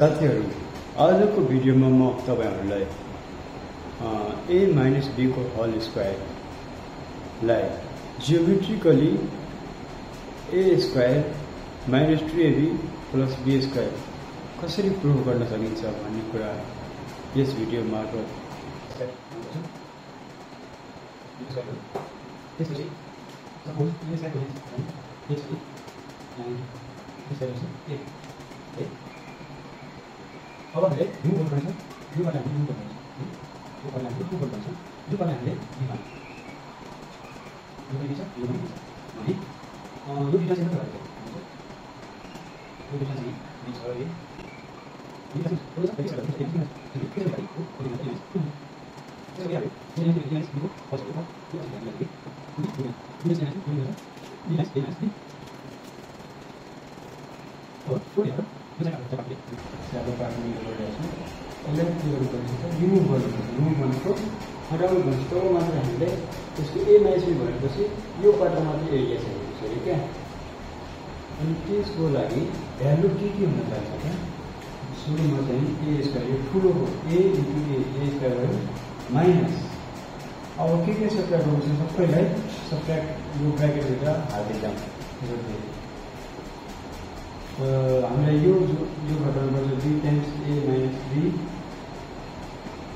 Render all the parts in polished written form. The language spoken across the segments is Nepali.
साथीहरु आजको भिडियोमा म तपाईहरुलाई a - b को होल स्क्वायर लाई geometrically a square - 3ab + b square कसरी प्रुभ गर्न सकिन्छ भन्ने कुरा यस भिडियो मार्फत अब हामीले यो बोल्नु पर्छ यो गर्न हामीले यो गर्नुपर्छ यो गर्न हामीले यो गर्नुपर्छ यो गर्न हामीले यो मान यो पनि छ यो पनि छ अनि यो डिफरेन्स चाहिँ के हो यो डिफरेन्स चाहिँ b छ रे यो डिफरेन्स हो छ के छ के छ के छ भाइ हो के छ त्यसो गरे यो डिफरेन्स b को कसरी हो यो चाहिँ हामीले यो चाहिँ b हो पुरै हो यो चाहिँ हाम्रो तपाईले स्यालो काट्ने गरिरहेको छ यसलाई के गर्नुपर्छ रिमुभ गर्नुपर्छ रिमुभ भनेको हटाउनु पर्छ तब मात्र हामीले त्यसको a - b भनेपछि यो पाटो मात्र एरिया चाहिन्छ अरे क्या अनि त्यसको लागि भ्यालु के हुन जान्छ क्या सुरुमा चाहिँ a स्क्वायर यो ठुलो हो a * a स्क्वायर भयो माइनस अब के सब्ट्र्याक्ट गर्नुपर्छ सबैलाई सब्ट्र्याक्ट यो ब्र्याकेटभित्र हाल्दै जान्छ हामीलाई यो घटाउनुपर्छ b times a - b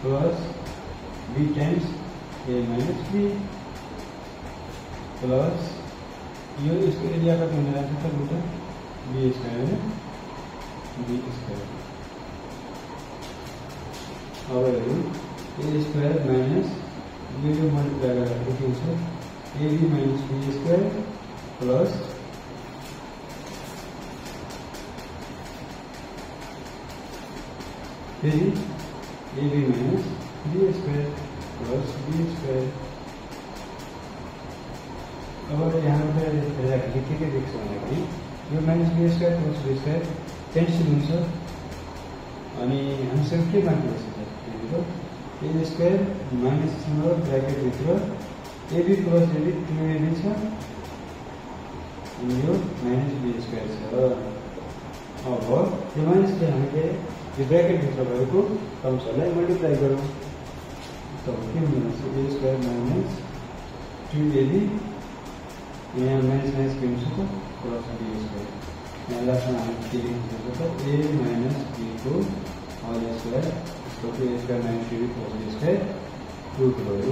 plus b times a - b plus यो यसको एरिया कति हुन जान्छ त बुटा b स्क्वायर b स्क्वायर अब हेरौँ a स्क्वायर माइनस यो मल्टिप्लाई गरेर के हुन्छ ab - b स्क्वायर प्लस फेरि ab - b square plus b square अब यहाँबाट हेर्दाखेरि के देख्छ भन्दाखेरि यो minus b square plus b square cancel हुन्छ अनि हामीसँग के बाँकी बस्छ a स्क्वायर माइनससँग ब्र्याकेटभित्र ab प्लस ab 2ab छ अनि यो माइनस b स्क्वायर छ अब यो माइनसले हामीले यो ब्र्याकेटभित्र भएको टर्म्सहरूलाई मल्टिप्लाई गरौँ तब के हुनुहुन्छ a स्क्वायर माइनस 2ab यहाँ माइनस माइनस के हुन्छ त प्लस b स्क्वायर यहाँ लास्टमा हामी के लेख्न सक्छ त a - b को whole square a square - 3b + b square root भयो